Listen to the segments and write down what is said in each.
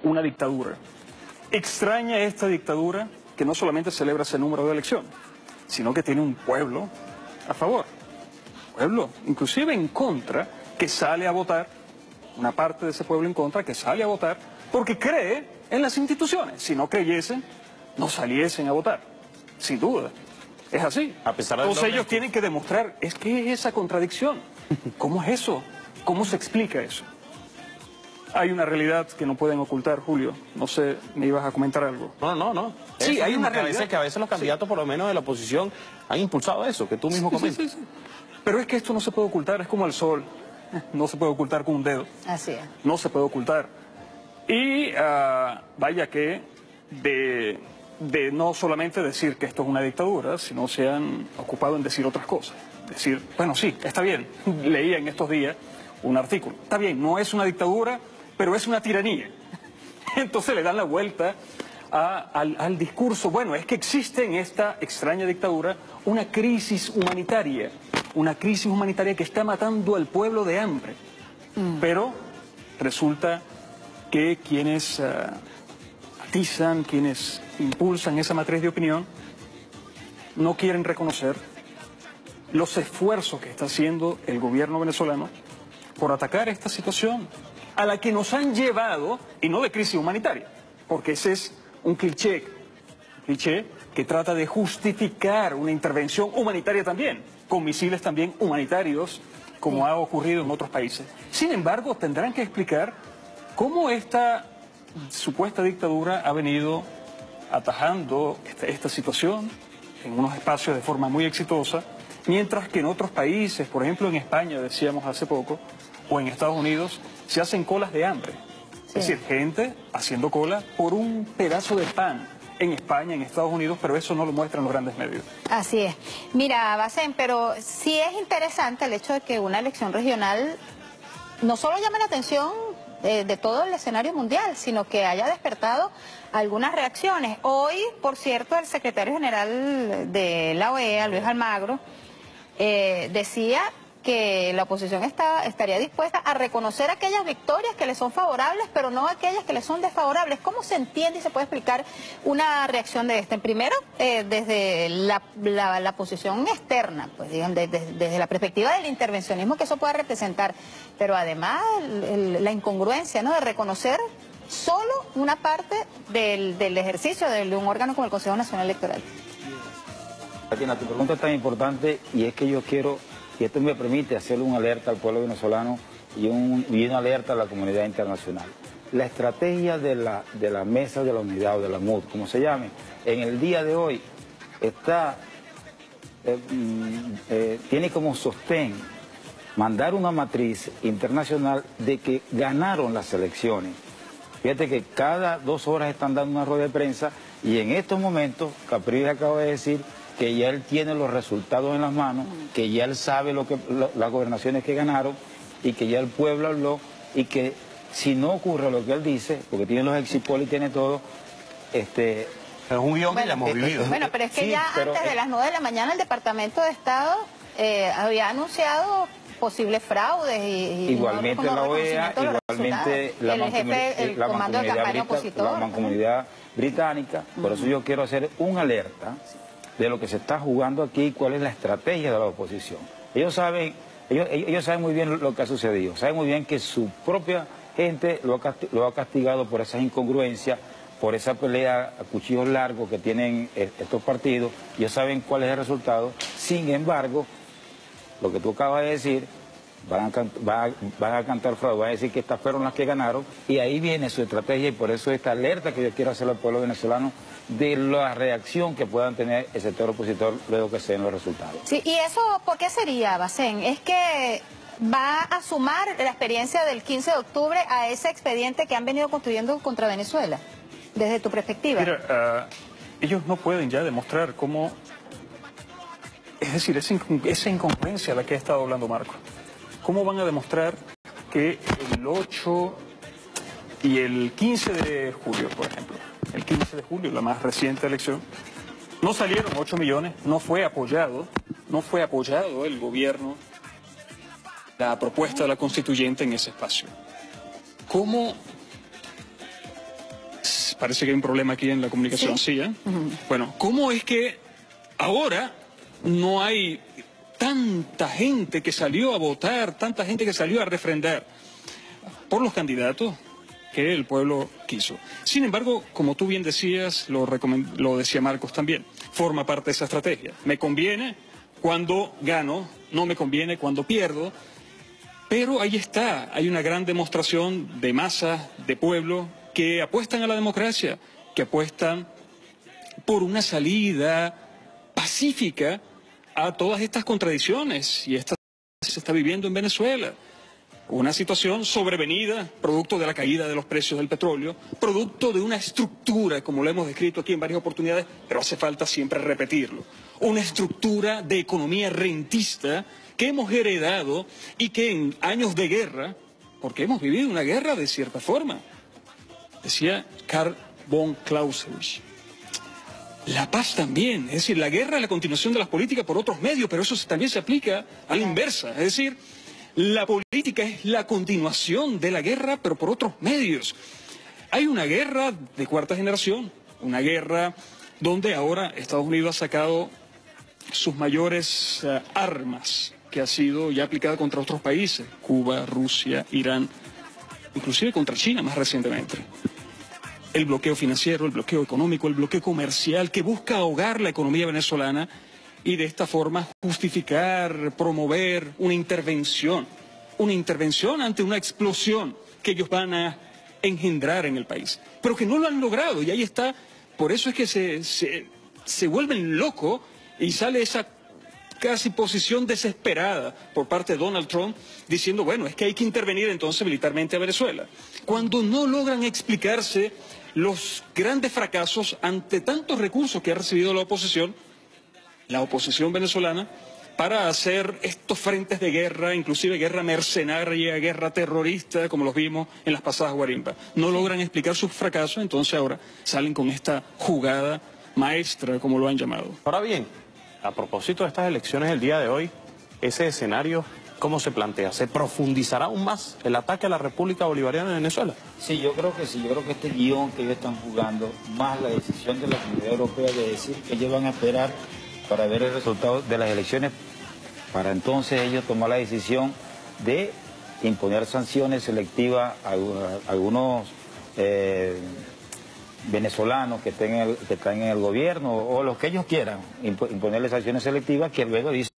una dictadura. Extraña esta dictadura que no solamente celebra ese número de elecciones, sino que tiene un pueblo a favor, pueblo inclusive en contra, que sale a votar, una parte de ese pueblo en contra que sale a votar porque cree en las instituciones. Si no creyesen, no saliesen a votar, sin duda. Es así. A pesar de Todos ellos tienen que demostrar, ¿qué es esa contradicción? ¿Cómo es eso? ¿Cómo se explica eso? Hay una realidad que no pueden ocultar, Julio. No sé, me ibas a comentar algo. No. Sí, eso hay mismo, una realidad. que a veces los candidatos, por lo menos de la oposición, han impulsado eso, que tú mismo comentas. Sí. Pero es que esto no se puede ocultar, es como el sol. No se puede ocultar con un dedo. Así es. No se puede ocultar. Y vaya que de no solamente decir que esto es una dictadura, sino se han ocupado en decir otras cosas. Decir, bueno, sí, está bien. Leía en estos días un artículo. Está bien, no es una dictadura, pero es una tiranía. Entonces le dan la vuelta al discurso. Bueno, es que existe en esta extraña dictadura una crisis humanitaria que está matando al pueblo de hambre. Pero resulta que quienes atizan, quienes impulsan esa matriz de opinión, no quieren reconocer los esfuerzos que está haciendo el gobierno venezolano por atacar esta situación a la que nos han llevado, y no de crisis humanitaria, porque ese es un cliché que trata de justificar una intervención humanitaria también, con misiles también humanitarios, como ha ocurrido en otros países. Sin embargo, tendrán que explicar cómo esta supuesta dictadura ha venido atajando esta situación en unos espacios de forma muy exitosa, mientras que en otros países, por ejemplo en España, decíamos hace poco, o en Estados Unidos, se hacen colas de hambre. Es decir, gente haciendo cola por un pedazo de pan en España, en Estados Unidos, pero eso no lo muestran los grandes medios. Así es. Mira, Bacén, pero sí es interesante el hecho de que una elección regional no solo llame la atención de todo el escenario mundial, sino que haya despertado algunas reacciones. Hoy, por cierto, el secretario general de la OEA, Luis Almagro, decía que la oposición estaría dispuesta a reconocer aquellas victorias que le son favorables, pero no aquellas que le son desfavorables. ¿Cómo se entiende y se puede explicar una reacción de esta? Primero, desde la posición externa, pues digamos, desde la perspectiva del intervencionismo que eso pueda representar, pero además la incongruencia, ¿no?, de reconocer solo una parte del ejercicio de un órgano como el Consejo Nacional Electoral. Tatiana, tu pregunta es tan importante y es que yo quiero, y esto me permite hacerle una alerta al pueblo venezolano y una alerta a la comunidad internacional. La estrategia de la Mesa de la Unidad o de la MUD, como se llame, en el día de hoy tiene como sostén mandar una matriz internacional de que ganaron las elecciones. Fíjate que cada 2 horas están dando una rueda de prensa y en estos momentos Capriles acaba de decir que ya él tiene los resultados en las manos, que ya él sabe las gobernaciones que ganaron y que ya el pueblo habló y que si no ocurre lo que él dice, porque tiene los exit polls y tiene todo, Es un guión que ya hemos vivido. Bueno, pero es que Sí, ya pero, antes de las 9 de la mañana el Departamento de Estado había anunciado posibles fraudes y igualmente no la OEA, reconocimiento de los igualmente el comando de campaña opositor, la mancomunidad británica. Por eso yo quiero hacer una alerta de lo que se está jugando aquí y cuál es la estrategia de la oposición. Ellos saben muy bien lo que ha sucedido, saben muy bien que su propia gente lo ha castigado por esas incongruencias, por esa pelea a cuchillos largos que tienen estos partidos. Ellos saben cuál es el resultado. Sin embargo, lo que tú acabas de decir, van a cantar fraude, van a decir que estas fueron las que ganaron, y ahí viene su estrategia, y por eso esta alerta que yo quiero hacer al pueblo venezolano de la reacción que puedan tener el sector opositor luego que se den los resultados. Sí, ¿y eso por qué sería, Bacén? ¿Es que va a sumar la experiencia del 15 de octubre a ese expediente que han venido construyendo contra Venezuela, desde tu perspectiva? Mira, ellos no pueden ya demostrar cómo... Es decir, esa incongruencia de la que ha estado hablando Marco. ¿Cómo van a demostrar que el 8 y el 15 de julio, por ejemplo, el 15 de julio, la más reciente elección, no salieron 8 millones, no fue apoyado el gobierno, la propuesta de la constituyente en ese espacio? ¿Cómo Parece que hay un problema aquí en la comunicación, ¿sí? Bueno, ¿cómo es que ahora no hay tanta gente que salió a votar, tanta gente que salió a refrendar por los candidatos que el pueblo quiso? Sin embargo, como tú bien decías, lo decía Marcos también, forma parte de esa estrategia. Me conviene cuando gano, no me conviene cuando pierdo, pero ahí está, hay una gran demostración de masas, de pueblo, que apuestan a la democracia, que apuestan por una salida pacífica a todas estas contradicciones, y esta se está viviendo en Venezuela. Una situación sobrevenida, producto de la caída de los precios del petróleo, producto de una estructura, como lo hemos descrito aquí en varias oportunidades, pero hace falta siempre repetirlo, una estructura de economía rentista que hemos heredado y que en años de guerra, porque hemos vivido una guerra de cierta forma, decía Karl von Clausewitz, la paz también, es decir, la guerra es la continuación de las políticas por otros medios, pero eso también se aplica a la inversa, es decir, la política es la continuación de la guerra, pero por otros medios. Hay una guerra de cuarta generación, una guerra donde ahora Estados Unidos ha sacado sus mayores armas, que ha sido ya aplicada contra otros países, Cuba, Rusia, Irán, inclusive contra China más recientemente. El bloqueo financiero, el bloqueo económico, el bloqueo comercial que busca ahogar la economía venezolana y de esta forma justificar, promover una intervención ante una explosión que ellos van a engendrar en el país, pero que no lo han logrado, y ahí está, por eso es que se vuelven locos y sale esa casi posición desesperada por parte de Donald Trump diciendo, bueno, es que hay que intervenir entonces militarmente a Venezuela, cuando no logran explicarse los grandes fracasos ante tantos recursos que ha recibido la oposición venezolana, para hacer estos frentes de guerra, inclusive guerra mercenaria, guerra terrorista, como los vimos en las pasadas guarimbas. No logran explicar sus fracasos, entonces ahora salen con esta jugada maestra, como lo han llamado. Ahora bien, a propósito de estas elecciones del día de hoy, ese escenario, ¿cómo se plantea? ¿Se profundizará aún más el ataque a la República Bolivariana de Venezuela? Sí, yo creo que sí. Yo creo que este guión que ellos están jugando, más la decisión de la Comunidad Europea de decir que ellos van a esperar para ver el resultado de las elecciones, para entonces ellos tomar la decisión de imponer sanciones selectivas a algunos venezolanos que están en el gobierno, o los que ellos quieran, imponerles sanciones selectivas que luego dicen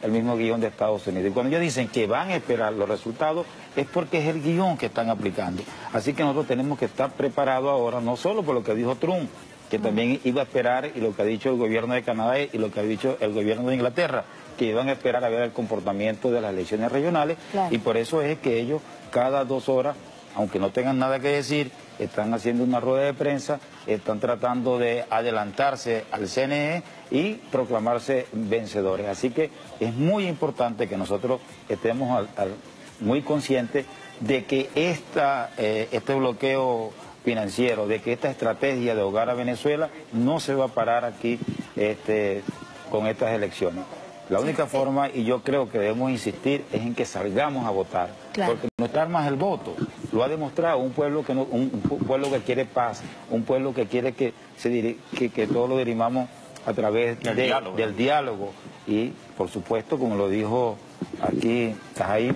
el mismo guión de Estados Unidos. Y cuando ellos dicen que van a esperar los resultados, es porque es el guión que están aplicando. Así que nosotros tenemos que estar preparados ahora, no solo por lo que dijo Trump, que también iba a esperar, y lo que ha dicho el gobierno de Canadá y lo que ha dicho el gobierno de Inglaterra, que iban a esperar a ver el comportamiento de las elecciones regionales, claro. Y por eso es que ellos cada 2 horas, aunque no tengan nada que decir, están haciendo una rueda de prensa, están tratando de adelantarse al CNE y proclamarse vencedores. Así que es muy importante que nosotros estemos muy conscientes de que este bloqueo financiero, de que esta estrategia de ahogar a Venezuela no se va a parar aquí con estas elecciones. La única forma, y yo creo que debemos insistir, es en que salgamos a votar, claro. Porque nuestra arma es el voto. Lo ha demostrado un pueblo que quiere paz, un pueblo que quiere que todo lo dirimamos a través del diálogo. Y, por supuesto, como lo dijo aquí Tajaí,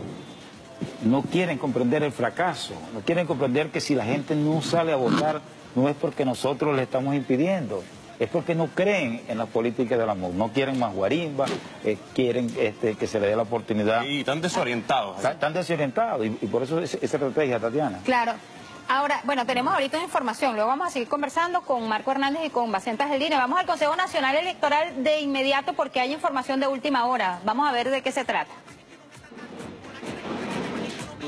no quieren comprender el fracaso, no quieren comprender que si la gente no sale a votar no es porque nosotros le estamos impidiendo, es porque no creen en la política del amor, no quieren más guarimba, quieren que se le dé la oportunidad. Y están desorientados. Están desorientados, y por eso esa estrategia, Tatiana. Claro. Ahora, bueno, tenemos ahorita información, luego vamos a seguir conversando con Marco Hernández y con Bacenta Geldine. Vamos al Consejo Nacional Electoral de inmediato porque hay información de última hora. Vamos a ver de qué se trata.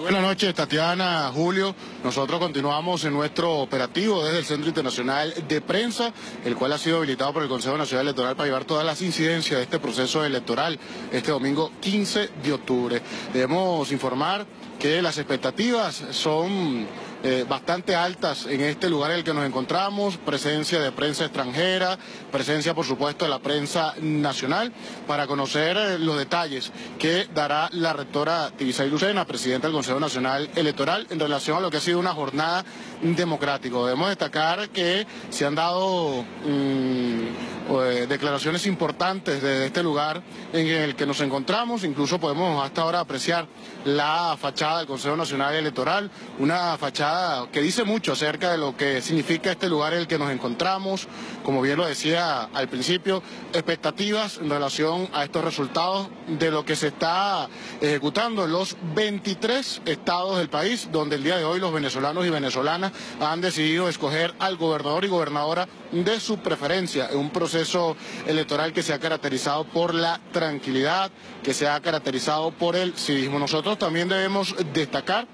Buenas noches, Tatiana, Julio. Nosotros continuamos en nuestro operativo desde el Centro Internacional de Prensa, el cual ha sido habilitado por el Consejo Nacional Electoral para llevar todas las incidencias de este proceso electoral este domingo 15 de octubre. Debemos informar que las expectativas son bastante altas en este lugar en el que nos encontramos, presencia de prensa extranjera, presencia por supuesto de la prensa nacional, para conocer los detalles que dará la rectora Tibisay Lucena, presidenta del Consejo Nacional Electoral, en relación a lo que ha sido una jornada democrática. Debemos destacar que se han dado declaraciones importantes desde este lugar en el que nos encontramos. Incluso podemos hasta ahora apreciar la fachada del Consejo Nacional Electoral, una fachada que dice mucho acerca de lo que significa este lugar en el que nos encontramos. Como bien lo decía al principio, expectativas en relación a estos resultados de lo que se está ejecutando en los 23 estados del país, donde el día de hoy los venezolanos y venezolanas han decidido escoger al gobernador y gobernadora de su preferencia, en un proceso electoral que se ha caracterizado por la tranquilidad, que se ha caracterizado por el civismo. Nosotros también debemos destacar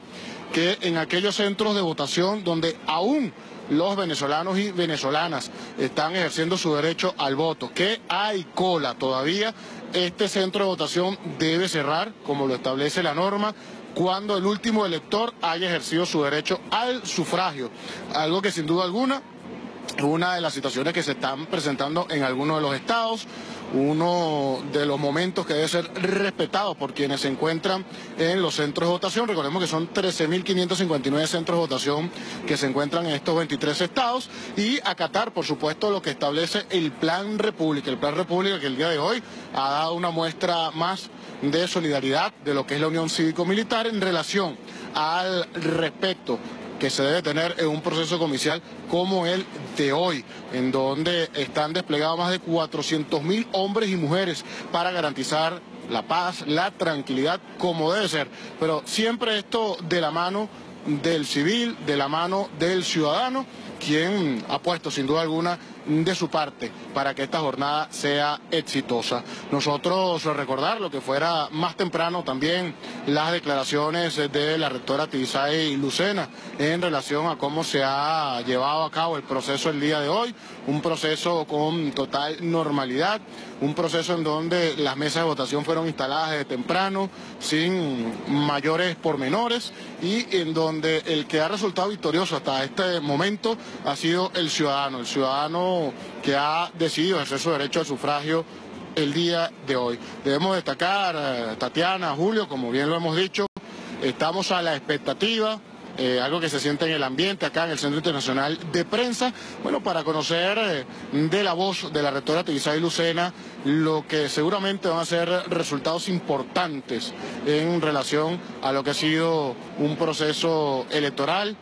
que en aquellos centros de votación donde aún los venezolanos y venezolanas están ejerciendo su derecho al voto, que hay cola todavía, este centro de votación debe cerrar, como lo establece la norma, cuando el último elector haya ejercido su derecho al sufragio, algo que sin duda alguna es una de las situaciones que se están presentando en algunos de los estados, uno de los momentos que debe ser respetado por quienes se encuentran en los centros de votación. Recordemos que son 13.559 centros de votación que se encuentran en estos 23 estados, y acatar, por supuesto, lo que establece el Plan República. El Plan República que el día de hoy ha dado una muestra más de solidaridad de lo que es la Unión Cívico-Militar en relación al respeto que se debe tener en un proceso comicial como el de hoy, en donde están desplegados más de 400.000 hombres y mujeres para garantizar la paz, la tranquilidad, como debe ser. Pero siempre esto de la mano del civil, de la mano del ciudadano, quien ha puesto sin duda alguna de su parte para que esta jornada sea exitosa. Nosotros recordar lo que fuera más temprano también las declaraciones de la rectora Tibisay Lucena en relación a cómo se ha llevado a cabo el proceso el día de hoy, un proceso con total normalidad, un proceso en donde las mesas de votación fueron instaladas desde temprano, sin mayores pormenores, y en donde el que ha resultado victorioso hasta este momento ha sido el ciudadano que ha decidido ejercer su derecho al sufragio el día de hoy. Debemos destacar, Tatiana, Julio, como bien lo hemos dicho, estamos a la expectativa, algo que se siente en el ambiente acá en el Centro Internacional de Prensa, bueno, para conocer de la voz de la rectora Tibisay Lucena lo que seguramente van a ser resultados importantes en relación a lo que ha sido un proceso electoral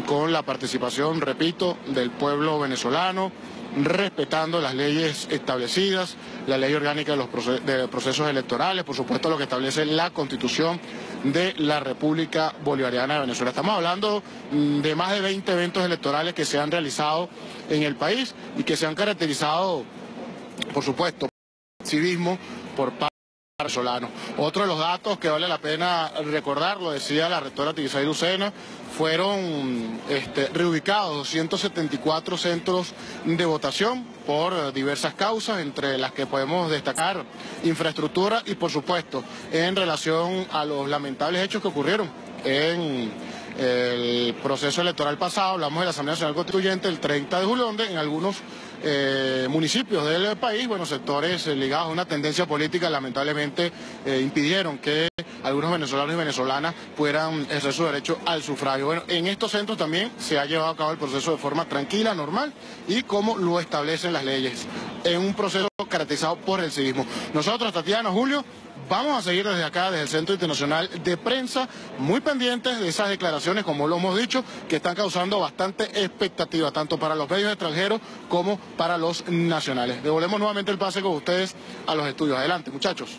con la participación, repito, del pueblo venezolano, respetando las leyes establecidas, la ley orgánica de los procesos electorales, por supuesto lo que establece la Constitución de la República Bolivariana de Venezuela. Estamos hablando de más de 20 eventos electorales que se han realizado en el país y que se han caracterizado, por supuesto, por civismo por parte venezolano. Otro de los datos que vale la pena recordar, lo decía la rectora Tibisay Lucena, fueron reubicados 274 centros de votación por diversas causas, entre las que podemos destacar infraestructura y, por supuesto, en relación a los lamentables hechos que ocurrieron en el proceso electoral pasado. Hablamos de la Asamblea Nacional Constituyente el 30 de julio, donde en algunos municipios del país, bueno, sectores ligados a una tendencia política lamentablemente impidieron que algunos venezolanos y venezolanas puedan ejercer su derecho al sufragio. Bueno, en estos centros también se ha llevado a cabo el proceso de forma tranquila, normal y como lo establecen las leyes, en un proceso caracterizado por el civismo. Nosotros, Tatiana, Julio, vamos a seguir desde acá, desde el Centro Internacional de Prensa, muy pendientes de esas declaraciones, como lo hemos dicho, que están causando bastante expectativa, tanto para los medios extranjeros como para los nacionales. Devolvemos nuevamente el pase con ustedes a los estudios. Adelante, muchachos.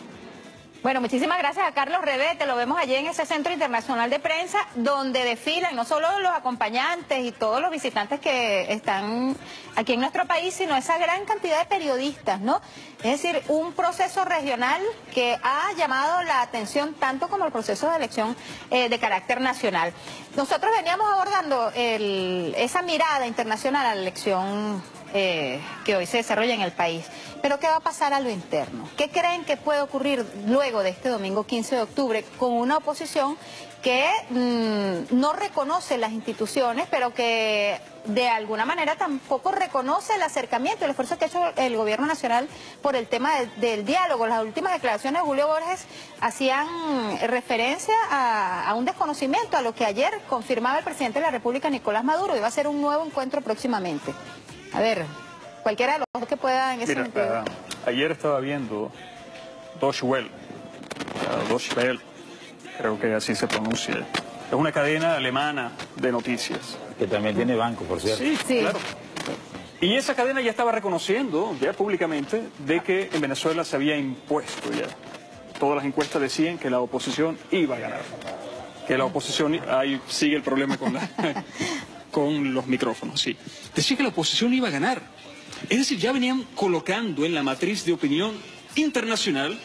Bueno, muchísimas gracias a Carlos Revete, lo vemos allí en ese Centro Internacional de Prensa, donde desfilan no solo los acompañantes y todos los visitantes que están aquí en nuestro país, sino esa gran cantidad de periodistas, ¿no? Es decir, un proceso regional que ha llamado la atención tanto como el proceso de elección de carácter nacional. Nosotros veníamos abordando esa mirada internacional a la elección que hoy se desarrolla en el país. Pero ¿qué va a pasar a lo interno? ¿Qué creen que puede ocurrir luego de este domingo 15 de octubre con una oposición que no reconoce las instituciones, pero que de alguna manera tampoco reconoce el acercamiento, el esfuerzo que ha hecho el gobierno nacional por el tema del diálogo. Las últimas declaraciones de Julio Borges hacían referencia a un desconocimiento, a lo que ayer confirmaba el presidente de la República, Nicolás Maduro. Iba a ser un nuevo encuentro próximamente. A ver, cualquiera de los dos que pueda en ese sentido. Ayer estaba viendo Deutsche Welle, creo que así se pronuncia. Es una cadena alemana de noticias. Que también tiene banco, por cierto. Sí, Sí. claro. Y esa cadena ya estaba reconociendo, ya públicamente, de que en Venezuela se había impuesto ya. Todas las encuestas decían que la oposición iba a ganar. Que la oposición, ahí sigue el problema con, con los micrófonos, sí. Decía que la oposición iba a ganar. Es decir, ya venían colocando en la matriz de opinión internacional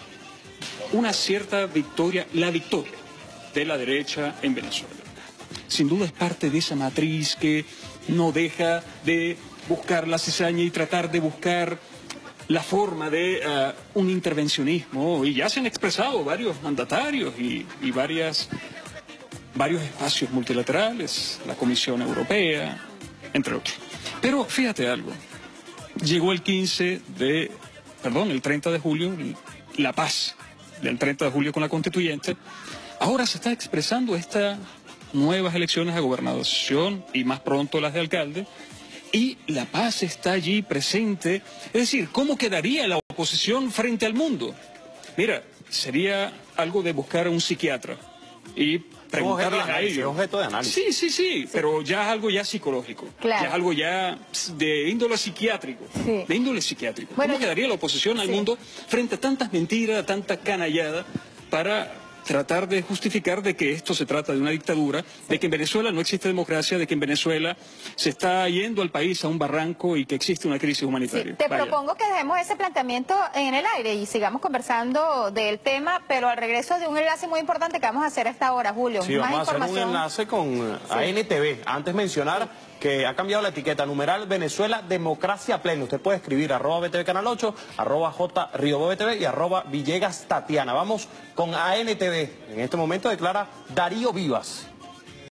una cierta victoria, la victoria de la derecha en Venezuela. Sin duda es parte de esa matriz que no deja de buscar la cizaña y tratar de buscar la forma de un intervencionismo, y ya se han expresado varios mandatarios y varios espacios multilaterales, la Comisión Europea, entre otros. Pero fíjate algo, llegó el 30 de julio, la paz del 30 de julio con la Constituyente. Ahora se está expresando estas nuevas elecciones a gobernación y más pronto las de alcalde, y la paz está allí presente. Es decir, ¿cómo quedaría la oposición frente al mundo? Mira, sería algo de buscar a un psiquiatra y preguntarle a ellos. Es objeto de análisis. Sí, pero ya es algo ya psicológico, Claro. ya es algo ya de índole psiquiátrico, Sí. de índole psiquiátrico. Bueno, ¿Cómo quedaría la oposición al mundo frente a tantas mentiras, a tanta canallada para tratar de justificar de que esto se trata de una dictadura, de que en Venezuela no existe democracia, de que en Venezuela se está yendo al país a un barranco y que existe una crisis humanitaria? Sí, te Vaya. propongo que dejemos ese planteamiento en el aire y sigamos conversando del tema, pero al regreso de un enlace muy importante que vamos a hacer a esta hora, Julio. Sí, Más vamos a hacer un información. enlace con ANTV. Antes mencionar que ha cambiado la etiqueta, numeral Venezuela Democracia Plena. Usted puede escribir @BTV Canal 8, @JRioBTV y @Villegas Tatiana. Vamos con ANTV. En este momento declara Darío Vivas.